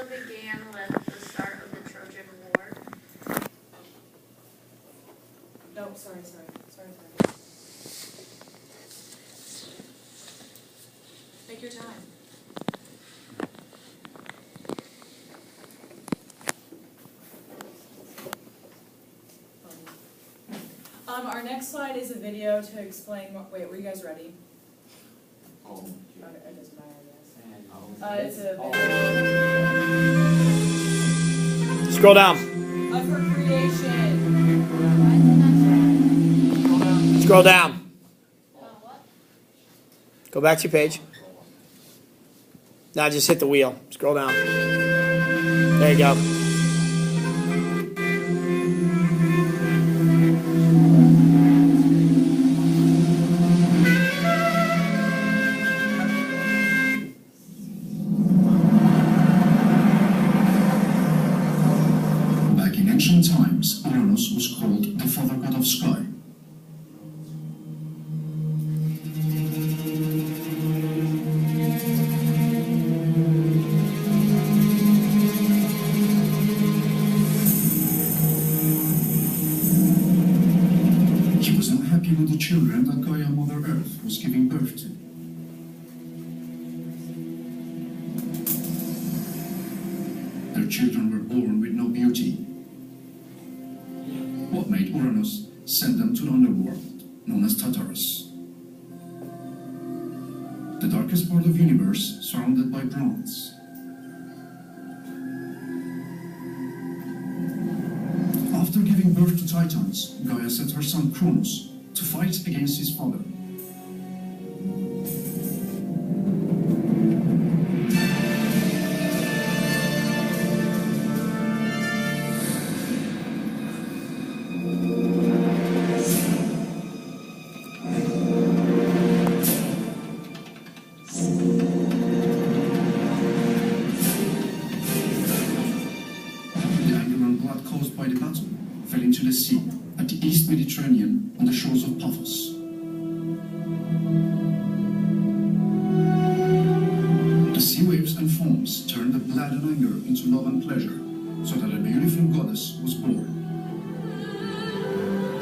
war began with the start of the Trojan War? No, sorry. Take your time. Our next slide is a video to explain what, wait, were you guys ready? Oh, Okay, it doesn't matter, I guess. It's a video Scroll down. of her creation. Scroll down. Go back to your page. Now just hit the wheel. Scroll down. There you go. Back in ancient times, Uranus was called the father god of sky. He was not happy with the children that Gaia Mother Earth was giving birth to. Their children were born with no beauty. What made Uranus send them to the underworld, known as Tartarus. The darkest part of the universe, surrounded by bronze. After giving birth to Titans, Gaia sent her son Kronos to fight against his father. The anger and blood caused by the battle fell into the sea at the East Mediterranean on the shores of Paphos. The sea waves and foams turned the blood and anger into love and pleasure, so that a beautiful goddess was born.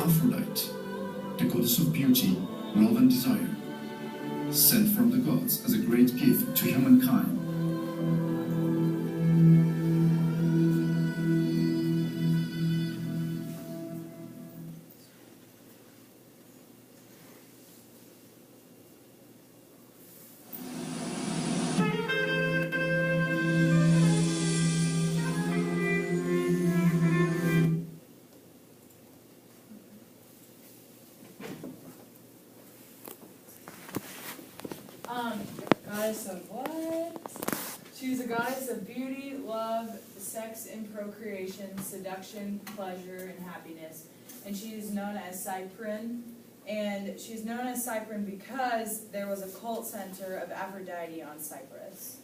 Aphrodite, the goddess of beauty, love and desire, sent from the gods as a great gift to humankind. Goddess of what? She's a goddess of beauty, love, sex and procreation, seduction, pleasure, and happiness. And she is known as Cyprian. And she's known as Cyprian because there was a cult center of Aphrodite on Cyprus.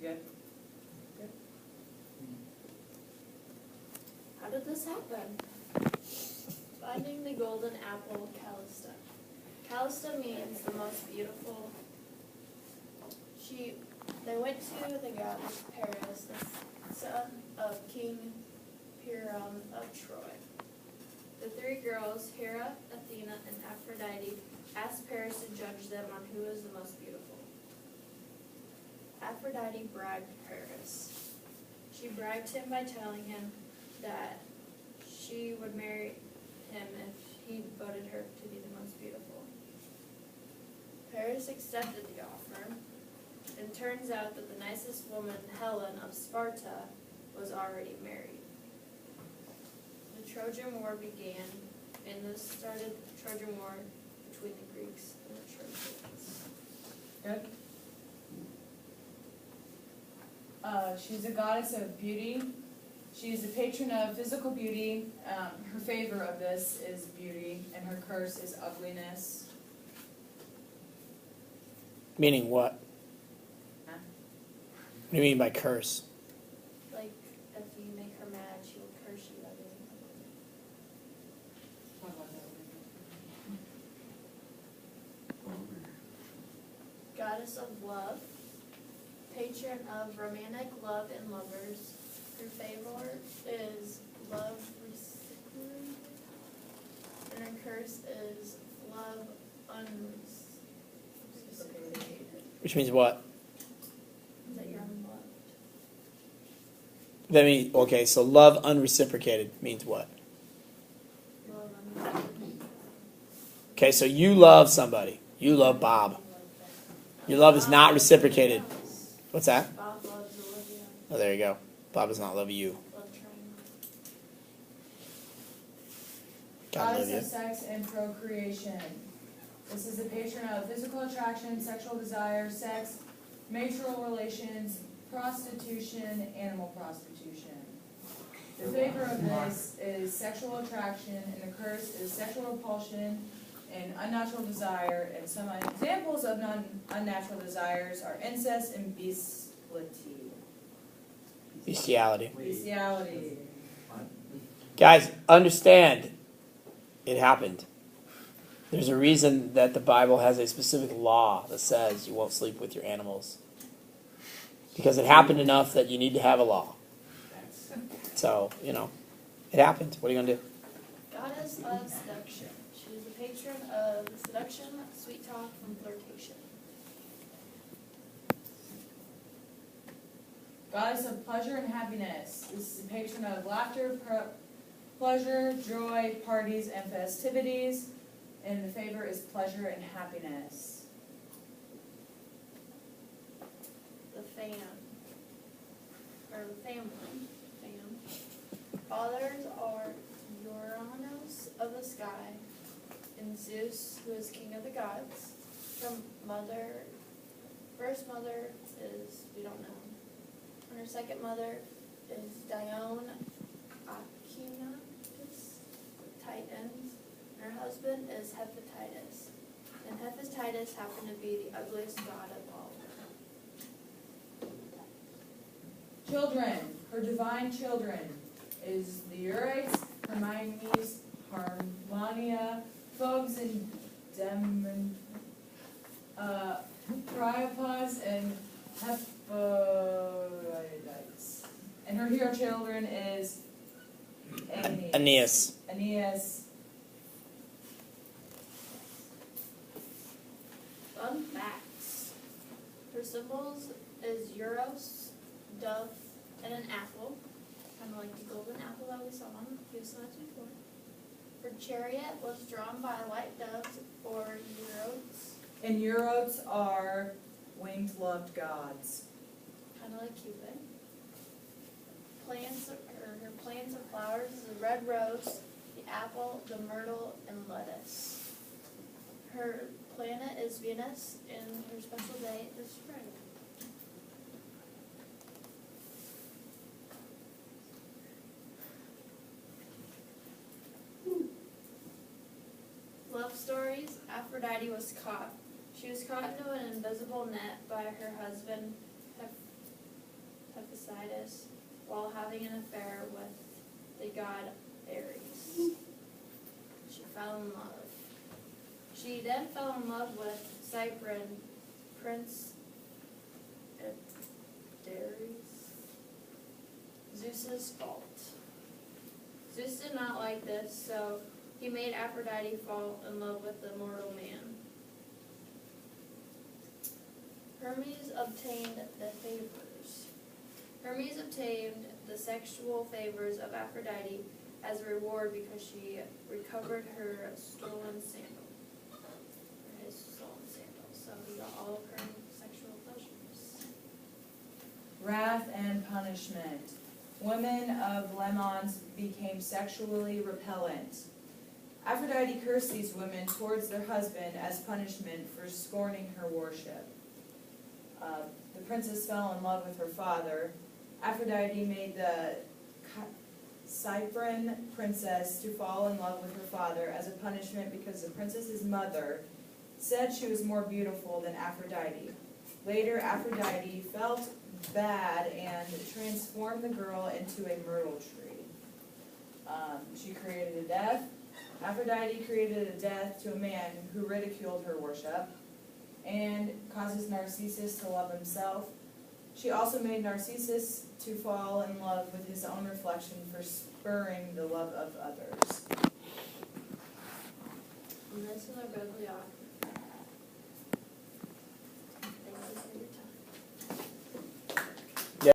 Good? Good? How did this happen? Finding the golden apple, Callista. Callista means the most beautiful. They went to the goddess Paris, the son of King Priam of Troy. The three girls, Hera, Athena, and Aphrodite, asked Paris to judge them on who is the most beautiful. Aphrodite bribed Paris. She bribed him by telling him that she would marry him if he voted her to be the most beautiful. Paris accepted the offer, and turns out that the nicest woman, Helen of Sparta, was already married. The Trojan War began, and this started the Trojan War between the Greeks and the Trojans. Good? She's a goddess of beauty. She is the patron of physical beauty. Her favor of this is beauty, and her curse is ugliness. Meaning what? What do you mean by curse? Like, if you make her mad, she will curse you. goddess of love, patron of romantic love and lovers. Her favor is love reciprocated, and her curse is love unreciprocated. Which means what? That you're unloved. That means, okay, so love unreciprocated means what? Love unreciprocated. Okay, so you love somebody. You love Bob. Your love is not reciprocated. What's that? Bob loves Olivia. Oh, there you go. Bob does not love you. Love triangle. God love Goddess you. of sex and procreation. This is the patron of physical attraction, sexual desire, sex, maternal relations, prostitution, animal prostitution. The favor of this is sexual attraction, and the curse is sexual repulsion and unnatural desire. And some examples of unnatural desires are incest and Bestiality. bestiality. Guys, understand it happened. There's a reason that the Bible has a specific law that says you won't sleep with your animals. Because it happened enough that you need to have a law. So, it happened. What are you going to do? Goddess of seduction. She is the patron of seduction, sweet talk, and flirtation. Goddess of pleasure and happiness. This is the patron of laughter, pleasure, joy, parties, and festivities. And the favor is pleasure and happiness. The family. Fathers are Uranus of the sky, and Zeus, who is king of the gods. Her first mother is, we don't know. And her second mother is Dione, Achenatus, Titans. And her husband is Hephaestus. And Hephaestus happened to be the ugliest god of all. Children. Her divine children is the Urites, Hermiones, Harmonia, Phoebes, and Priapus, and Hephaestus. And her hero children is Aeneas. Aeneas. Fun facts. Her symbols is Euros, dove, and an apple. Kind of like the golden apple that we saw on a few slides before. Her chariot was drawn by white doves or Euros, And Eurotes are winged loved gods. kind of like Cupid. Her plants of flowers is the red rose, the apple, the myrtle, and lettuce. Her planet is Venus, and her special day is Friday. Love stories. Aphrodite was caught. She was caught into an invisible net by her husband, Hephaestus, while having an affair with the god Ares. She fell in love. She then fell in love with Cyprian, Prince Ares, Zeus's fault. Zeus did not like this, so he made Aphrodite fall in love with the mortal man. Hermes obtained the favors. Hermes obtained the sexual favors of Aphrodite as a reward because she recovered her stolen sandal. Or his stolen sandal. So he got all of her sexual pleasures. Wrath and punishment. Women of Lemnos became sexually repellent. Aphrodite cursed these women towards their husband as punishment for scorning her worship. The princess fell in love with her father. Aphrodite made the Cyprian princess to fall in love with her father as a punishment because the princess's mother said she was more beautiful than Aphrodite. Later, Aphrodite felt bad and transformed the girl into a myrtle tree. She created a death. Aphrodite created a death to a man who ridiculed her worship. and causes Narcissus to love himself. She also made Narcissus to fall in love with his own reflection for spurring the love of others. And this is our bibliography.